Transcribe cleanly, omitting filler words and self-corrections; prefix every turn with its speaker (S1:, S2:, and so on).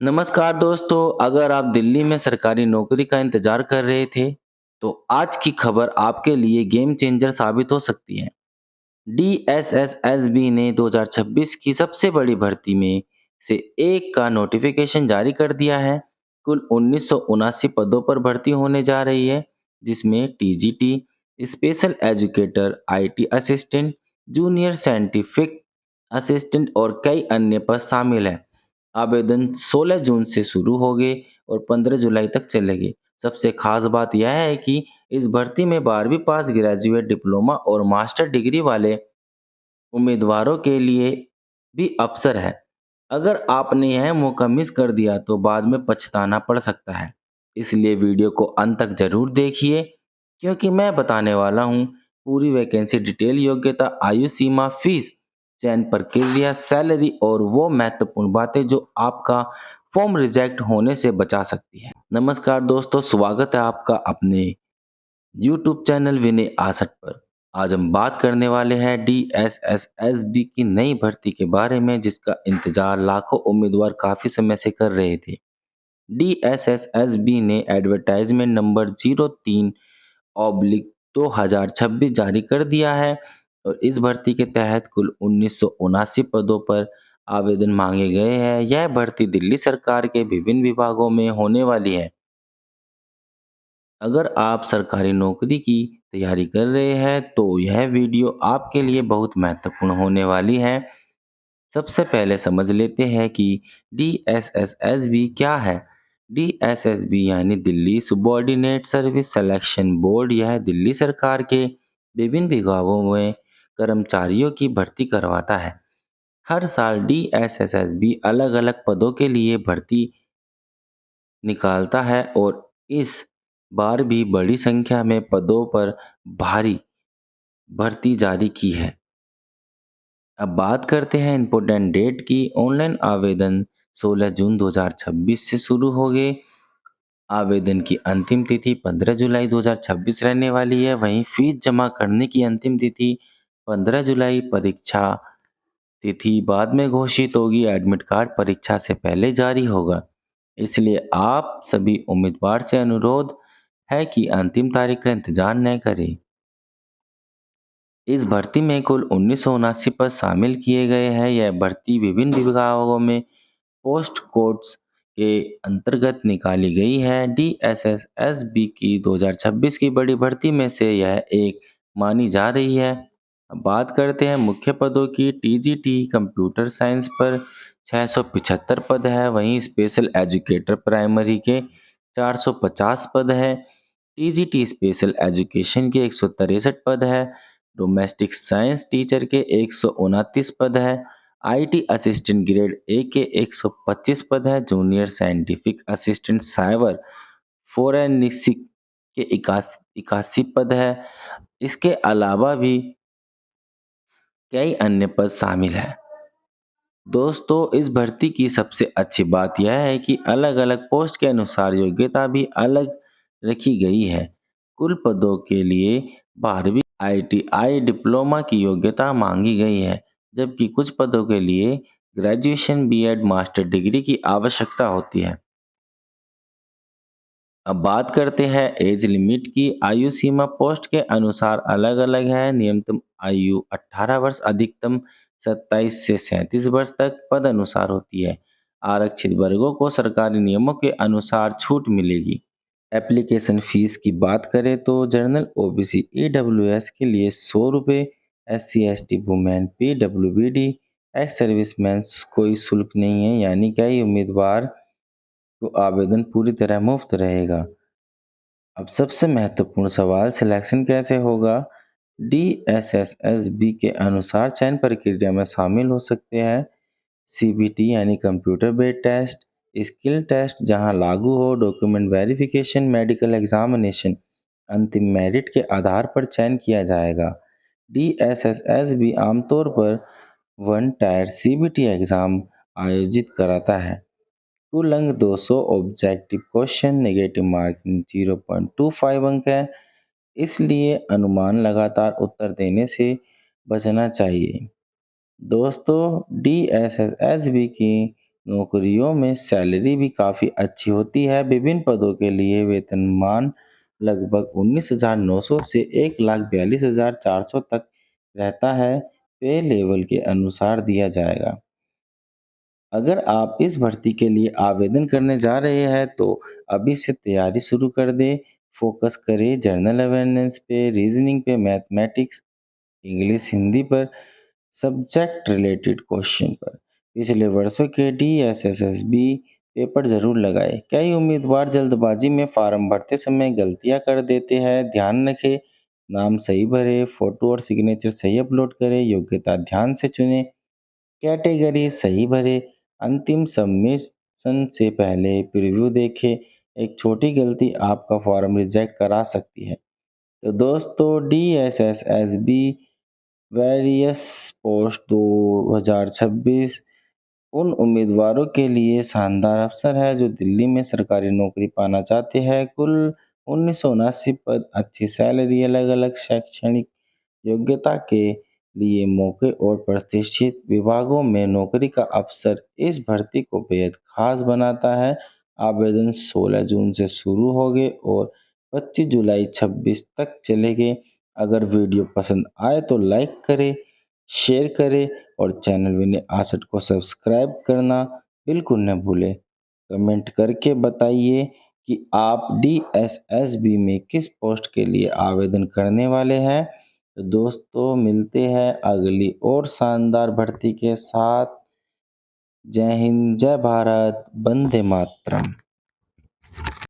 S1: नमस्कार दोस्तों, अगर आप दिल्ली में सरकारी नौकरी का इंतजार कर रहे थे, तो आज की खबर आपके लिए गेम चेंजर साबित हो सकती है। डीएसएसएसबी ने 2026 की सबसे बड़ी भर्ती में से एक का नोटिफिकेशन जारी कर दिया है। कुल 1979 पदों पर भर्ती होने जा रही है, जिसमें TGT, special educator, IT assistant, junior scientific assistant और कई अन्य पद शामिल हैं। आवेदन 16 जून से शुरू होंगे और 15 जुलाई तक चलेंगे। सबसे खास बात यह है कि इस भर्ती में 12वीं पास, ग्रेजुएट, डिप्लोमा और मास्टर डिग्री वाले उम्मीदवारों के लिए भी अवसर है। अगर आपने यह मौका मिस कर दिया तो बाद में पछताना पड़ सकता है। इसलिए वीडियो को अंत तक जरूर देखिए, क्योंकि मैं बताने वाला हूँ पूरी वैकेंसी डिटेल, योग्यता, आयु सीमा, फीस, चयन प्रक्रिया, सैलरी और वो महत्वपूर्ण बातें जो आपका फॉर्म रिजेक्ट होने से बचा सकती है। नमस्कार दोस्तों, स्वागत है आपका अपने यूट्यूब चैनल विनय आसट पर। आज हम बात करने वाले हैं डीएसएसएसबी की नई भर्ती के बारे में, जिसका इंतजार लाखों उम्मीदवार काफी समय से कर रहे थे। डीएसएसएसबी ने एडवर्टाइजमेंट नंबर 03/2026 जारी कर दिया है और इस भर्ती के तहत कुल 1979 पदों पर आवेदन मांगे गए हैं। यह भर्ती दिल्ली सरकार के विभिन्न विभागों में होने वाली है। अगर आप सरकारी नौकरी की तैयारी कर रहे हैं तो यह वीडियो आपके लिए बहुत महत्वपूर्ण होने वाली है। सबसे पहले समझ लेते हैं कि डीएसएसएसबी क्या है। डीएसएसबी यानी Delhi subordinate service selection board. यह दिल्ली सरकार के विभिन्न विभागों में कर्मचारियों की भर्ती करवाता है। हर साल डीएसएसएसबी अलग अलग पदों के लिए भर्ती निकालता है और इस बार भी बड़ी संख्या में पदों पर भारी भर्ती जारी की है। अब बात करते हैं इम्पोर्टेंट डेट की। ऑनलाइन आवेदन 16 जून 2026 से शुरू हो गए। आवेदन की अंतिम तिथि 15 जुलाई 2026 रहने वाली है। वहीं फीस जमा करने की अंतिम तिथि 15 जुलाई। परीक्षा तिथि बाद में घोषित होगी। एडमिट कार्ड परीक्षा से पहले जारी होगा। इसलिए आप सभी उम्मीदवार से अनुरोध है कि अंतिम तारीख का इंतजार न करें। इस भर्ती में कुल 1979 पद शामिल किए गए हैं। यह भर्ती विभिन्न विभागों में पोस्ट कोड्स के अंतर्गत निकाली गई है। डीएसएसएसबी की 2026 की बड़ी भर्ती में से यह एक मानी जा रही है। अब बात करते हैं मुख्य पदों की। टीजीटी कंप्यूटर साइंस पर 675 पद है। वहीं स्पेशल एजुकेटर प्राइमरी के 450 पद है। टीजीटी स्पेशल एजुकेशन के 163 पद है। डोमेस्टिक साइंस टीचर के 129 पद है। आईटी असिस्टेंट ग्रेड ए के 125 पद है। Junior scientific assistant cyber forensic के 81 पद है। इसके अलावा भी कई अन्य पद शामिल हैं। दोस्तों, इस भर्ती की सबसे अच्छी बात यह है कि अलग अलग पोस्ट के अनुसार योग्यता भी अलग रखी गई है। कुल पदों के लिए 12वीं आईटीआई डिप्लोमा की योग्यता मांगी गई है, जबकि कुछ पदों के लिए ग्रेजुएशन, बीएड, मास्टर डिग्री की आवश्यकता होती है। अब बात करते हैं एज लिमिट की। आयु सीमा पोस्ट के अनुसार अलग अलग है। न्यूनतम आयु 18 वर्ष, अधिकतम 27 से 37 वर्ष तक पद अनुसार होती है। आरक्षित वर्गों को सरकारी नियमों के अनुसार छूट मिलेगी। एप्लीकेशन फीस की बात करें तो जनरल ओबीसी ईडब्ल्यूएस के लिए 100 रुपये, SC ST women PWBD ex serviceman कोई शुल्क नहीं है, यानी कई उम्मीदवार को आवेदन पूरी तरह मुफ्त रहेगा। अब सबसे महत्वपूर्ण सवाल, सिलेक्शन कैसे होगा। डीएसएसएसबी के अनुसार चयन प्रक्रिया में शामिल हो सकते हैं सीबीटी यानी computer based test, skill test जहां लागू हो, डॉक्यूमेंट वेरिफिकेशन, मेडिकल एग्जामिनेशन। अंतिम मेरिट के आधार पर चयन किया जाएगा। डीएसएसएसबी आमतौर पर वन टायर सीबीटी एग्जाम आयोजित कराता है। कुल अंक 200, ऑब्जेक्टिव क्वेश्चन, नेगेटिव मार्किंग 0.25 अंक है। इसलिए अनुमान लगातार उत्तर देने से बचना चाहिए। दोस्तों, डीएसएसबी की नौकरियों में सैलरी भी काफ़ी अच्छी होती है। विभिन्न पदों के लिए वेतनमान लगभग 19,900 से 1,42,400 तक रहता है। पे लेवल के अनुसार दिया जाएगा। अगर आप इस भर्ती के लिए आवेदन करने जा रहे हैं तो अभी से तैयारी शुरू कर दें। फोकस करें जनरल अवेयरनेस पे, रीजनिंग पे, मैथमेटिक्स, इंग्लिश, हिंदी पर, सब्जेक्ट रिलेटेड क्वेश्चन पर। पिछले वर्षों के DSSSB पेपर जरूर लगाएं। कई उम्मीदवार जल्दबाजी में फार्म भरते समय गलतियां कर देते हैं। ध्यान रखें, नाम सही भरें, फोटो और सिग्नेचर सही अपलोड करें, योग्यता ध्यान से चुनें, कैटेगरी सही भरें, अंतिम सबमिशन से पहले प्रीव्यू देखें। एक छोटी गलती आपका फॉर्म रिजेक्ट करा सकती है। तो दोस्तों, DSSSB वेरियस पोस्ट 2026 उन उम्मीदवारों के लिए शानदार अवसर है जो दिल्ली में सरकारी नौकरी पाना चाहते हैं। कुल 1979 पद, अच्छी सैलरी, अलग अलग शैक्षणिक योग्यता के लिए मौके और प्रतिष्ठित विभागों में नौकरी का अवसर इस भर्ती को बेहद खास बनाता है। आवेदन 16 जून से शुरू होंगे और 25 जुलाई 26 तक चलेंगे। अगर वीडियो पसंद आए तो लाइक करें, शेयर करें और चैनल विनय आसट को सब्सक्राइब करना बिल्कुल न भूलें। कमेंट करके बताइए कि आप DSSB में किस पोस्ट के लिए आवेदन करने वाले हैं। तो दोस्तों, मिलते हैं अगली और शानदार भर्ती के साथ। जय हिंद, जय भारत, वंदे मातरम।